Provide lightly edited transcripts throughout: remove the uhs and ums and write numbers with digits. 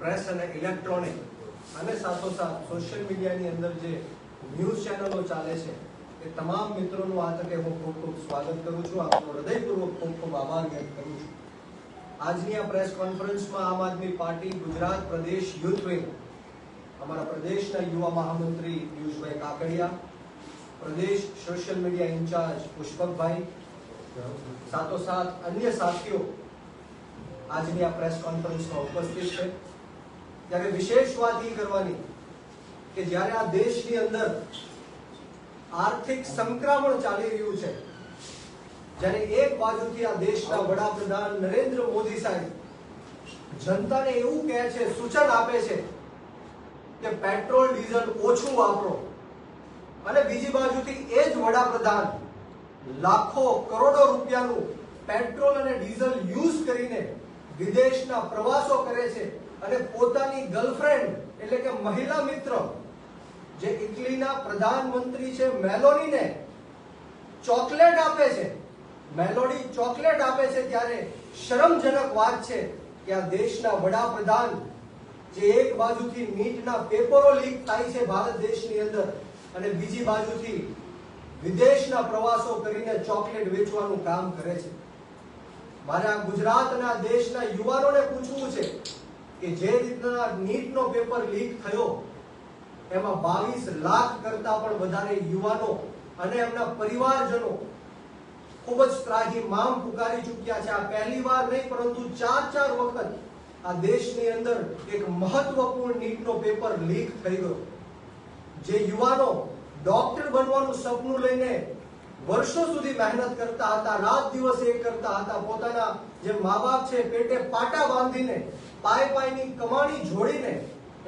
Press અને electronic અને સાથોસાથ સોશિયલ મીડિયાની અંદર જે ન્યૂઝ ચેનલો ચાલે છે એ તમામ મિત્રોનું આ તકે હું ખૂબ ખૂબ સ્વાગત કરું છું, આપનો હૃદયપૂર્વક ખૂબ ખૂબ આભાર વ્યક્ત કરું છું। આજની આ પ્રેસ કોન્ફરન્સમાં આમ આદમી પાર્ટી ગુજરાત પ્રદેશ યુથ વિંગ, અમારા પ્રદેશના યુવા મહામંત્રી પિયુષભાઈ કાકડિયા, પ્રદેશ સોશિયલ મીડિયા ઇન્ચાર્જ પુષ્પકભાઈ, સાથોસાથ અન્ય સાથીઓ આજની આ પ્રેસ કોન્ફરન્સમાં ઉપસ્થિત છે। ત્યારે વિશેષ વાત એ કરવાની કે જ્યારે આ દેશની અંદર આર્થિક સંક્રમણ ચાલી રહ્યું છે, જ્યારે એક બાજુથી આ દેશના વડાપ્રધાન નરેન્દ્ર મોદી સાહેબ જનતાને એવું કહે છે, સૂચન આપે છે કે પેટ્રોલ ડીઝલ ઓછું વાપરો, અને બીજી બાજુથી એ જ વડાપ્રધાન લાખો કરોડો રૂપિયાનું પેટ્રોલ અને ડીઝલ યુઝ કરીને વિદેશના પ્રવાસો કરે છે અને પોતાની ગર્લફ્રેન્ડ એટલે કે મહિલા મિત્ર જે ઇટલીના પ્રધાનમંત્રી છે મેલોનીને ચોકલેટ આપે છે, મેલોડી ચોકલેટ આપે છે। ત્યારે શરમજનક વાત છે કે આ દેશના વડાપ્રધાન જે એક બાજુથી નીટના પેપરો લીક થાય છે ભારત દેશની અંદર અને બીજી બાજુથી વિદેશના પ્રવાસો કરીને ચોકલેટ વેચવાનું કામ કરે છે। મારે આ ગુજરાત અને આ દેશના યુવાનોને પૂછવું છે કે જે રીતના નીટનો પેપર લીક થયો એમાં 22 લાખ કરતા પણ વધારે યુવાનો અને એમના પરિવારજનો ખૂબ જ ત્રાહિમામ પુકારી ચૂક્યા છે। આ પહેલી વાર નહીં પરંતુ 4 વખત આ દેશની અંદર એક મહત્વપૂર્ણ નીટનો પેપર લીક થઈ ગયો। જે યુવાનો ડોક્ટર બનવાનું સપનું લઈને વર્ષો સુધી મહેનત કરતા હતા, રાત દિવસ એક કરતા હતા, પોતાના જે મા બાપ છે પેટે પાટા બાંધીને પાયની કમાણી જોડીને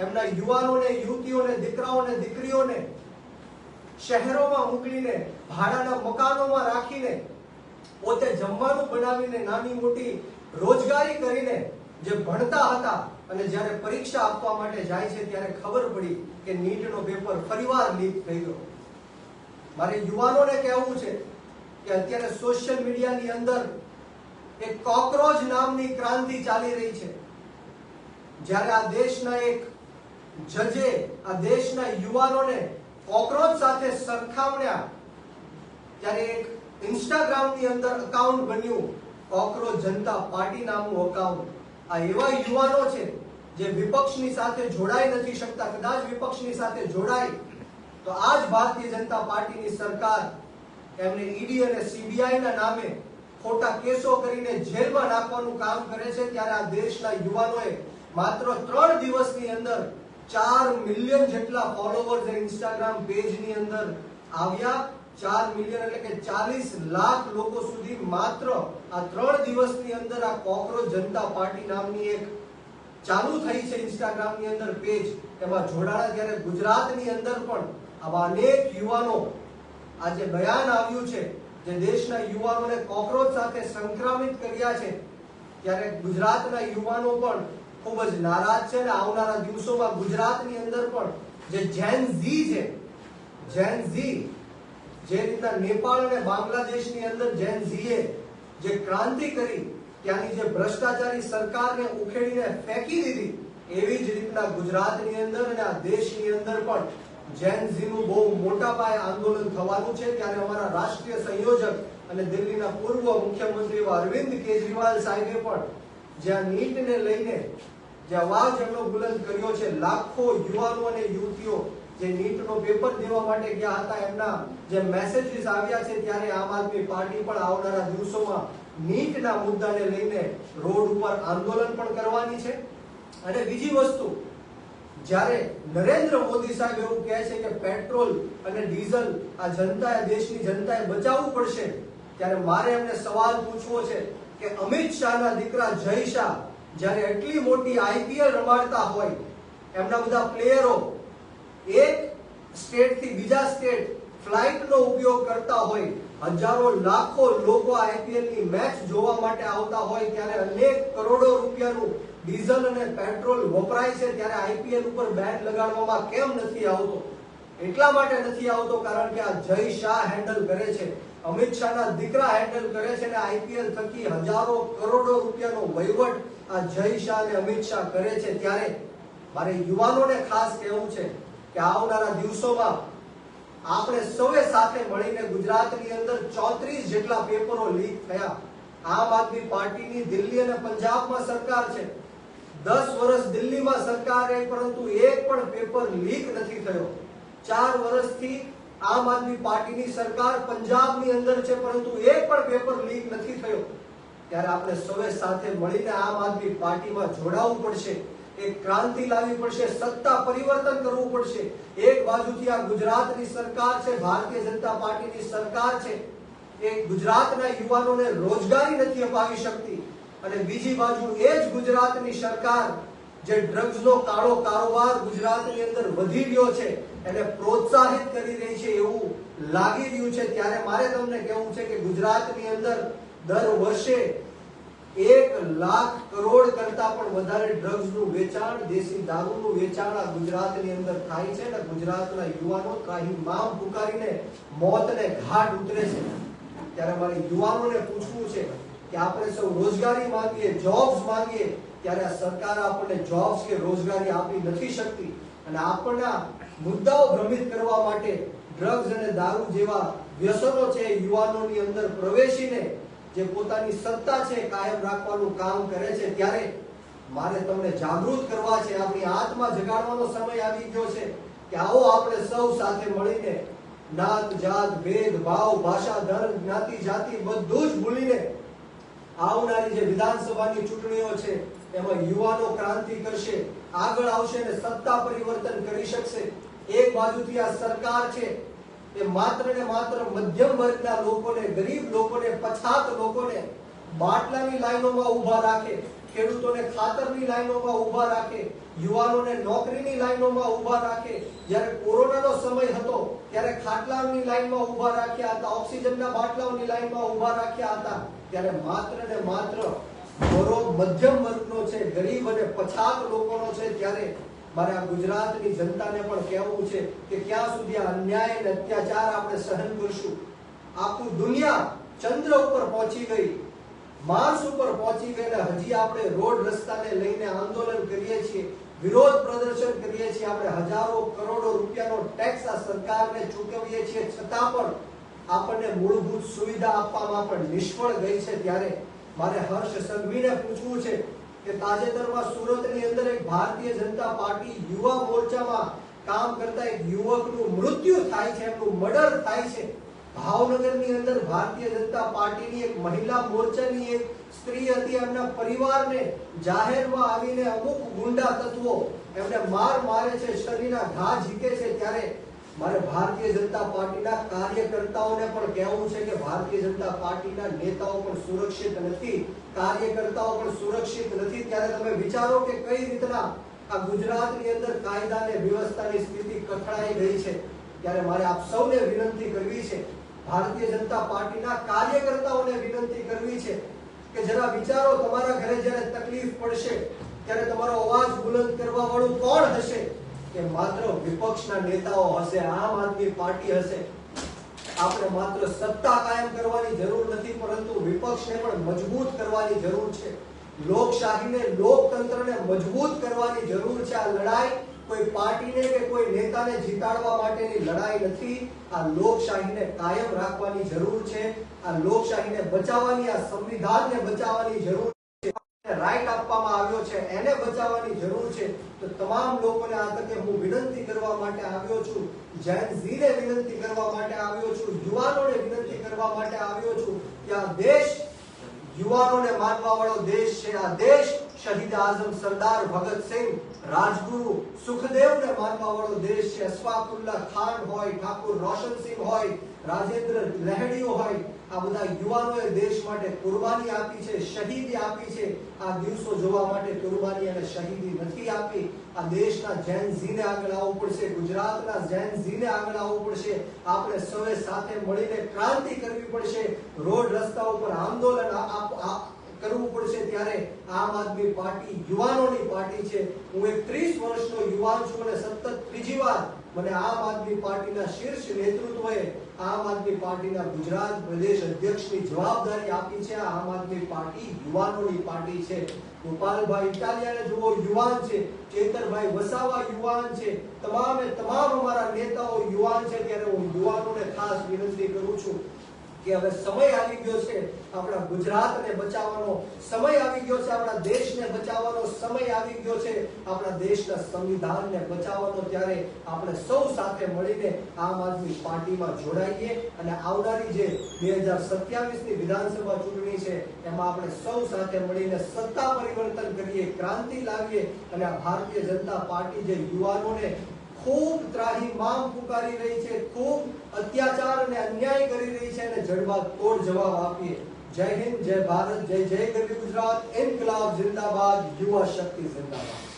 એમના યુવાનોને, યુવતીઓને, દીકરાઓને, દીકરીઓને શહેરોમાં મોકલીને ભાડાના મકાનોમાં રાખીને પોતે જમવાનું બનાવીને નાની મોટી રોજગારી કરીને જે ભણતા હતા અને જ્યારે પરીક્ષા આપવા માટે જાય છે ત્યારે ખબર પડી કે નીટનો પેપર ફરીવાર લીક થઈ ગયો। મારે યુવાનોને કહેવું છે કે અત્યારે સોશિયલ મીડિયાની અંદર એક કોકરોચ નામની ક્રાંતિ ચાલી રહી છે। જ્યારે આ દેશના એક જજે આ દેશના યુવાનોને કોકરોચ સાથે સરખાવ્યા, ત્યારે એક ઇન્સ્ટાગ્રામની અંદર અકાઉન્ટ બન્યું કોકરોચ જનતા પાર્ટી નામનું અકાઉન્ટ। આ એવા યુવાનો છે જે વિપક્ષની સાથે જોડાઈ નથી શકતા, કદાચ વિપક્ષની સાથે જોડાય તો આજ ભારતીય જનતા પાર્ટીની સરકાર એમને ઈડી અને સીબીઆઈ ના નામે ખોટા કેસો કરીને જેલમાં નાખવાનું કામ કરે છે। ત્યારે આ દેશના યુવાનોએ માત્ર 3 દિવસની અંદર 4 મિલિયન જેટલા ફોલોવર્સ ઇન્સ્ટાગ્રામ પેજની અંદર આવ્યા। 4 મિલિયન એટલે કે 40 લાખ લોકો સુધી માત્ર આ 3 દિવસની અંદર આ કોકરોચ જનતા પાર્ટી નામની એક ચાલુ થઈ છે ઇન્સ્ટાગ્રામની અંદર પેજ, એમાં જોડાણા। ત્યારે ગુજરાતની અંદર પણ આવા અનેક યુવાનો આજે બયાન આવ્યું છે જે દેશના યુવાનોને કોકરોચ સાથે સંક્રમિત કર્યા છે, ત્યારે ગુજરાતના યુવાનો પણ ખૂબ જ નારાજ છે અને આવનારા દિવસોમાં ગુજરાતની અંદર પણ જે જેન ઝી છે, જેન ઝી જે રીતના નેપાળ અને બાંગ્લાદેશની અંદર જેન ઝીએ જે ક્રાંતિ કરી, ત્યાંની જે ભ્રષ્ટાચારી સરકારને ઉખેડીને ફેંકી દીધી, એવી જ રીતના ગુજરાતની અંદર અને આ દેશની અંદર પણ જેન ઝીનું બહુ મોટા પાયે આંદોલન થવાનું છે। ત્યારે અમારા રાષ્ટ્રીય સંયોજક અને દિલ્હીના પૂર્વ મુખ્યમંત્રી અરવિંદ કેજરીવાલ સાહેબે પણ જ્યાં નીટને લઈને જે અવાજ એમનો બુલંદ કર્યો છે, લાખો યુવાનો અને યુવતીઓ જે નીટનો પેપર દેવા માટે ગયા હતા એમના જે મેસેજીસ આવ્યા છે, ત્યારે આમ આદમી પાર્ટી પણ આવનારા દિવસોમાં નીટના મુદ્દાને લઈને રોડ ઉપર આંદોલન પણ કરવાની છે। અને બીજી વસ્તુ, જ્યારે નરેન્દ્ર મોદી સાહેબ એવું કહે છે કે પેટ્રોલ અને ડીઝલ આ જનતાએ, દેશની જનતાએ બચાવવું પડશે, ત્યારે મારે એમને સવાલ પૂછવો છે કે અમિત શાહના દીકરા જય શાહ જ્યારે એટલી મોટી આઈપીએલ રમાડતા હોય, એમના બધા પ્લેયરો એક સ્ટેટથી બીજા સ્ટેટ ફ્લાઇટનો ઉપયોગ કરતા હોય, હજારો લાખો લોકો આઈપીએલની મેચ જોવા માટે આવતા હોય, ત્યારે અનેક કરોડો રૂપિયાનું ડીઝલ અને પેટ્રોલ વપરાય છે, ત્યારે આઈપીએલ ઉપર બેન લગાડવામાં કેમ નથી આવતો? એટલા માટે નથી આવતો કારણ કે આ જય શાહ હેન્ડલ કરે છે, અમિત શાહના દીકરા હેન્ડલ કરે છે અને આઈપીએલ થકી હજારો કરોડો રૂપિયાનો વહીવટ આ જય શાહ અને અમિત શાહ કરે છે, ત્યારે મારે યુવાનોને ખાસ કહેવું છે કે આવનારા દિવસોમાં આપણે સૌએ સાથે મળીને ગુજરાતની અંદર 34 જેટલા પેપરો લીક થયા. આમ આદમી પાર્ટીની દિલ્હી અને પંજાબમાં સરકાર છે, 10 વર્ષ દિલ્હીમાં સરકાર રહી, પરંતુ એક પણ પેપર લીક નથી થયો. 4 વર્ષથી આમ આદમી પાર્ટીની સરકાર પંજાબની અંદર છે, પરંતુ એક પણ પેપર લીક નથી થયો. ત્યારે આપણે સૌએ સાથે મળીને આમ આદમી પાર્ટીમાં જોડાવું પડશે, એક ક્રાંતિ લાવવી પડશે, સત્તા પરિવર્તન કરવું પડશે. એક બાજુથી આ ગુજરાતની સરકાર છે, ભારતીય જનતા પાર્ટીની સરકાર છે, એ ગુજરાતના યુવાનોને રોજગારી નથી અપાવી શકતી, અને બીજી બાજુ એ જ ગુજરાતની સરકાર જે ડ્રગ્સનો કાળો કારોબાર ગુજરાતની અંદર વધી રહ્યો છે એને પ્રોત્સાહિત કરી રહી છે એવું લાગી રહ્યું છે. ત્યારે મારે તમને કહેવું છે કે ગુજરાતની અંદર દર વર્ષે 1 લાખ કરોડ કરતા પણ વધારે ડ્રગ્સનું વેચાણ, દેશી દારૂનું વેચાણ આ ગુજરાતની અંદર થાય છે, અને ગુજરાતના યુવાનો ત્રાહી મામ પુકારીને મોતને ઘાટ ઉતરે છે. ત્યારે મારે યુવાનોને પૂછવું છે કે આપણે સૌ રોજગારી માંગીએ, જોબ્સ માંગીએ, ત્યારે આ સરકાર આપણને જોબ્સ કે રોજગારી આપી નથી શકતી, અને આપણના મુદ્દાઓ ભ્રમિત કરવા માટે ડ્રગ્સ અને દારૂ જેવા વ્યસનો છે યુવાનોની અંદર પ્રવેશીને જે પોતાની સત્તા છે કાયમ રાખવાનું કામ કરે છે. ત્યારે મારે તમને જાગૃત કરવા છે, આપણી આત્મા જગાડવાનો સમય આવી ગયો છે કે આવો આપણે સૌ સાથે મળીને નાત જાત ભેદ ભાવ ભાષા ધર્મ જ્ઞાતિ જાતિ બધું જ ભૂલીને આવનારી જે વિધાનસભાની ચૂંટણીઓ છે એમાં યુવાનો ક્રાંતિ કરશે, આગળ આવશે અને સત્તા પરિવર્તન કરી શકશે. એક બાજુથી આ સરકાર છે એ માત્ર ને માત્ર મધ્યમ વર્ગના લોકોને, ગરીબ લોકોને, પછાત લોકોને બાટલાની લાઈનોમાં ઊભા રાખે, ખેડૂતોને ખાતરની લાઈનોમાં ઊભા રાખે, યુવાનોને નોકરીની લાઈનોમાં ઊભા રાખે. જ્યારે કોરોનાનો સમય હતો ત્યારે ખાટલાની લાઈનમાં ઊભા રાખ્યા હતા, ઓક્સિજનના બાટલાઓની લાઈનમાં ઊભા રાખ્યા હતા. ત્યારે માત્ર ને માત્ર મધ્યમ વર્ગનો છે, ગરીબ અને પછાત લોકોનો છે. ત્યારે મારે આ ગુજરાતની જનતાને પણ કહેવું છે કે ક્યાં સુધી આ અન્યાય અને અત્યાચાર આપણે સહન કરશું? આખું દુનિયા ચંદ્ર ઉપર પહોંચી ગઈ, માર્સ ઉપર પહોંચી ગઈ, અને હજી આપણે રોડ રસ્તાને લઈને આંદોલન કરીએ છીએ, વિરોધ પ્રદર્શન કરીએ છીએ, આપણે હજારો કરોડો રૂપિયાનો ટેક્સ આ સરકારને ચૂકવીએ છીએ, છતાં પણ આપણને મૂળભૂત સુવિધા આપવામાં પણ નિષ્ફળ ગઈ છે. ત્યારે મારે હર્ષ સંઘવીને પૂછવું છે કે તાજેતરમાં સુરતની અંદર એક ભારતીય જનતા પાર્ટી યુવા મોરચામાં કામ કરતા એક યુવકનું મૃત્યુ થાય છે, એમનું મર્ડર થાય છે. ભાવનગરની અંદર ભારતીય જનતા પાર્ટીની એક મહિલા મોરચાની એક સ્ત્રી હતી, એમના પરિવારને જાહેરમાં આવીને અમુક ગુંડા તત્વો એમને મારે છે, શરીરના ઘા ઝીકે છે. ત્યારે મારે ભારતીય જનતા પાર્ટીના કાર્યકર્તાઓને પણ કહેવું છે કે ભારતીય જનતા પાર્ટીના નેતાઓ પણ સુરક્ષિત નથી, કાર્યકર્તાઓ પણ સુરક્ષિત નથી. ત્યારે તમે વિચારો કે કઈ રીતના આ ગુજરાતની અંદર કાયદા અને વ્યવસ્થાની સ્થિતિ કથળાઈ ગઈ છે. ત્યારે મારે આપ સૌને વિનંતી કરવી છે, ભારતીય જનતા પાર્ટીના કાર્યકર્તાઓને વિનંતી કરવી છે કે જરા વિચારો, તમારા ઘરે જ્યારે તકલીફ પડશે ત્યારે તમારો અવાજ બુલંદ કરવા વાળું કોણ હશે? કે માત્ર વિપક્ષના નેતાઓ હશે, આમ આદમી પાર્ટી હશે. આપણે માત્ર સત્તા કાયમ કરવાની જરૂર નથી, પરંતુ વિપક્ષને પણ મજબૂત કરવાની જરૂર છે. લોકશાહીને, લોકતંત્રને મજબૂત કરવાની જરૂર છે. આ લડાઈ કોઈ પાર્ટીને કે કોઈ નેતાને જીતાડવા માટેની લડાઈ નથી. આ લોકશાહીને કાયમ રાખવાની જરૂર છે, આ લોકશાહીને બચાવવાની, આ સંવિધાનને બચાવવાની જરૂર છે, રાઈટ આપવામાં આવ્યો છે એને બચાવવાની જરૂર છે. તો તમામ લોકોને આ તકે હું વિનંતી કરવા માટે આવ્યો છું, જેન ઝીને વિનંતી કરવા માટે આવ્યો છું, યુવાનોને વિનંતી કરવા માટે આવ્યો છું કે આ દેશ યુવાનોને માનવા વાળો દેશ છે. આ દેશ શહીદ આઝમ સરદાર ભગતસિંહ, રાજગુરુ સુખદેવને માનવા વાળો દેશ છે. અશફાકુલ્લાહ ખાન હોય, ઠાકુર રોશનસિંહ હોય, રાજેન્દ્ર લહેડીઓ હોય, આ બધા યુવાનોએ દેશ માટે કુરબાની આપી છે, શહીદી આપી છે. આ દિવસો જોવા માટે કુરબાની અને શહીદી નથી આપી. આ દેશના જેન ઝીને આગળ આવવું પડશે, ગુજરાતના જેન ઝીને આગળ આવવું પડશે. આપણે સૌએ સાથે મળીને ક્રાંતિ કરવી પડશે, રોડ રસ્તા ઉપર આંદોલન કરવું પડશે. ત્યારે આમ આદમી પાર્ટી યુવાનોની પાર્ટી છે. હું એક 30 વર્ષનો યુવાન છું અને સતત ત્રીજી વાર મને આમ આદમી પાર્ટીના શીર્ષ નેતૃત્વએ આમ આદમી પાર્ટીના ગુજરાત પ્રદેશ અધ્યક્ષની જવાબદારી આપી છે. આમ આદમી પાર્ટી યુવાનોની પાર્ટી છે. ગોપાલભાઈ ઇટાલિયાને જુઓ, યુવાન છે. ચેતરભાઈ વસાવા યુવાન છે. તમામે તમામ અમારા નેતાઓ યુવાન છે. ત્યારે હું યુવાનોને ખાસ વિનંતી કરું છું કે હવે સમય આવી ગયો છે આપણા ગુજરાતને બચાવવાનો, સમય આવી ગયો છે આપણા દેશને બચાવવાનો, સમય આવી ગયો છે આપણા દેશના સંવિધાનને બચાવવાનો. ત્યારે આપણે સૌ સાથે મળીને આમ આદમી પાર્ટીમાં જોડાઈએ અને આવનારી જે 2027 ની વિધાનસભા ચૂંટણી છે એમાં આપણે સૌ સાથે મળીને સત્તા પરિવર્તન કરીએ, ક્રાંતિ લાવીએ અને આ ભારતીય જનતા પાર્ટી જે યુવાનોને ખૂબ ત્રાહિમામ પુકારી રહી છે, ખૂબ અત્યાચાર અને અન્યાય કરી રહી છે, અને જડબાતોડ જવાબ આપીએ. જય હિન્દ, જય ભારત, જય જય ગરવી ગુજરાત. ઇન્કલાબ જિંદાબાદ, યુવા શક્તિ જિંદાબાદ.